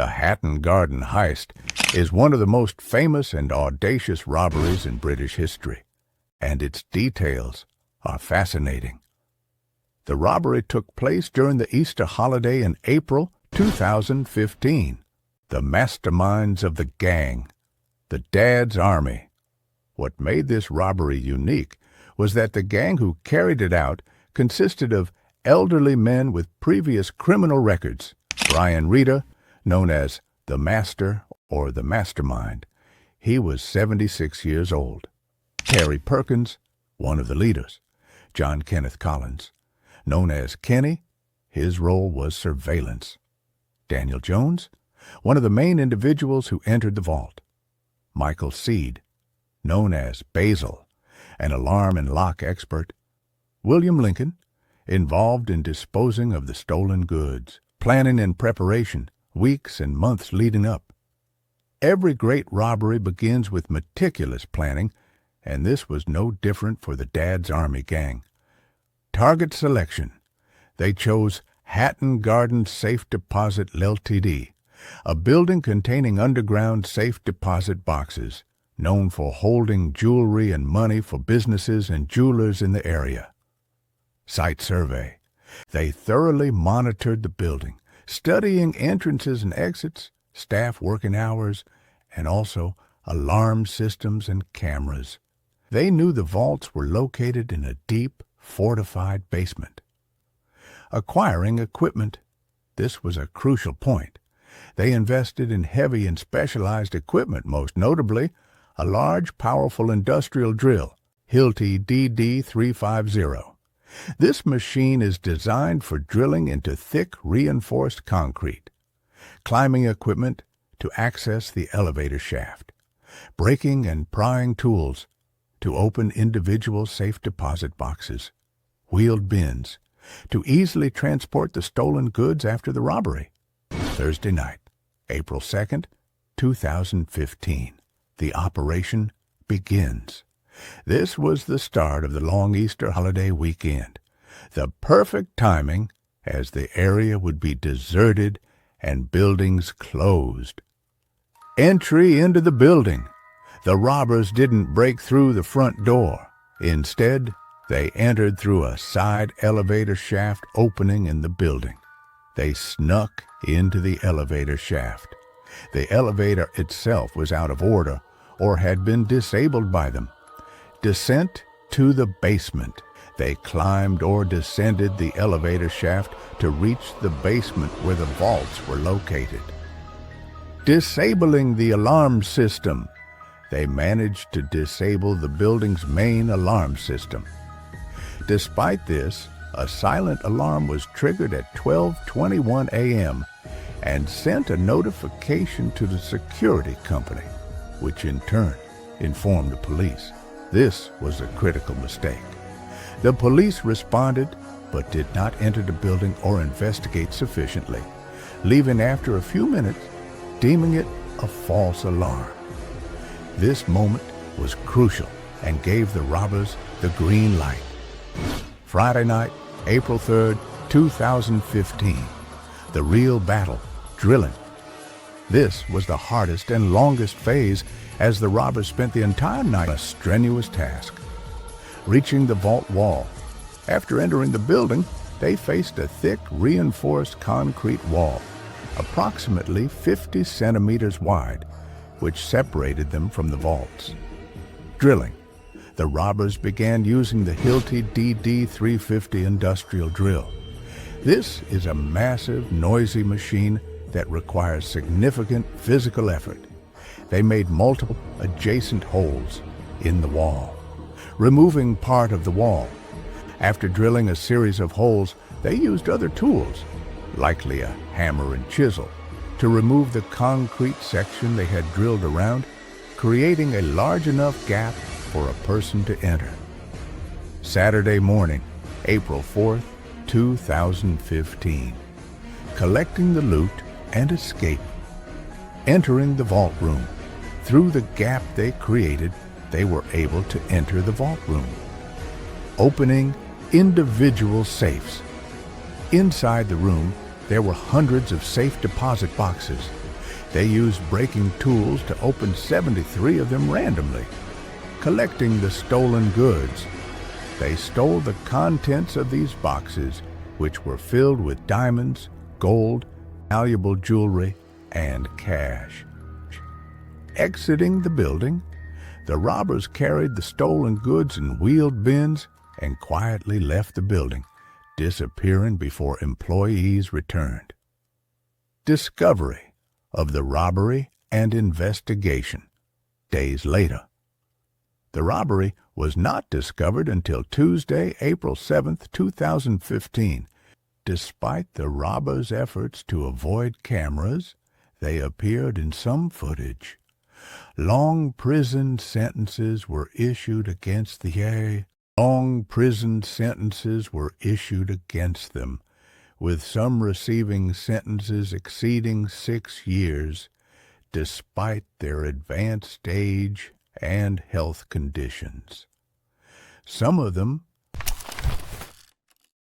The Hatton Garden Heist is one of the most famous and audacious robberies in British history, and its details are fascinating. The robbery took place during the Easter holiday in April 2015. The masterminds of the gang, the Dad's Army. What made this robbery unique was that the gang who carried it out consisted of elderly men with previous criminal records. Brian Rita, known as the Master or the Mastermind, he was 76 years old. Terry Perkins, one of the leaders. John Kenneth Collins, known as Kenny, his role was surveillance. Daniel Jones, one of the main individuals who entered the vault. Michael Seed, known as Basil, an alarm and lock expert. William Lincoln, involved in disposing of the stolen goods, planning and preparation, weeks and months leading up. Every great robbery begins with meticulous planning, and this was no different for the Dad's Army gang. Target selection. They chose Hatton Garden Safe Deposit Ltd., a building containing underground safe deposit boxes, known for holding jewelry and money for businesses and jewelers in the area. Site survey. They thoroughly monitored the building, studying entrances and exits, staff working hours, and also alarm systems and cameras. They knew the vaults were located in a deep, fortified basement. Acquiring equipment. This was a crucial point. They invested in heavy and specialized equipment, most notably a large, powerful industrial drill, Hilti DD350. This machine is designed for drilling into thick, reinforced concrete. Climbing equipment to access the elevator shaft. Breaking and prying tools to open individual safe deposit boxes. Wheeled bins to easily transport the stolen goods after the robbery. Thursday night, April 2nd, 2015. The operation begins. This was the start of the long Easter holiday weekend. The perfect timing, as the area would be deserted and buildings closed. Entry into the building. The robbers didn't break through the front door. Instead, they entered through a side elevator shaft opening in the building. They snuck into the elevator shaft. The elevator itself was out of order or had been disabled by them. Descent to the basement. They climbed or descended the elevator shaft to reach the basement where the vaults were located. Disabling the alarm system. They managed to disable the building's main alarm system. Despite this, a silent alarm was triggered at 12:21 a.m. and sent a notification to the security company, which in turn informed the police. This was a critical mistake. The police responded, but did not enter the building or investigate sufficiently, leaving after a few minutes, deeming it a false alarm. This moment was crucial and gave the robbers the green light. Friday night, April 3rd, 2015. The real battle, drilling. This was the hardest and longest phase, as the robbers spent the entire night on a strenuous task. Reaching the vault wall. After entering the building, they faced a thick, reinforced concrete wall, approximately 50 centimeters wide, which separated them from the vaults. Drilling. The robbers began using the Hilti DD350 industrial drill. This is a massive, noisy machine that requires significant physical effort. They made multiple adjacent holes in the wall, removing part of the wall. After drilling a series of holes, they used other tools, likely a hammer and chisel, to remove the concrete section they had drilled around, creating a large enough gap for a person to enter. Saturday morning, April 4th, 2015. Collecting the loot and escape. Entering the vault room. Through the gap they created, they were able to enter the vault room. Opening individual safes. Inside the room, there were hundreds of safe deposit boxes, They used breaking tools to open 73 of them randomly, collecting the stolen goods. They stole the contents of these boxes, which were filled with diamonds, gold, valuable jewelry, and cash. Exiting the building, the robbers carried the stolen goods in wheeled bins and quietly left the building, disappearing before employees returned. Discovery of the robbery and investigation. Days later. The robbery was not discovered until Tuesday, April 7, 2015. Despite the robbers' efforts to avoid cameras, they appeared in some footage. Long prison sentences were issued against them, with some receiving sentences exceeding 6 years, despite their advanced age and health conditions. Some of them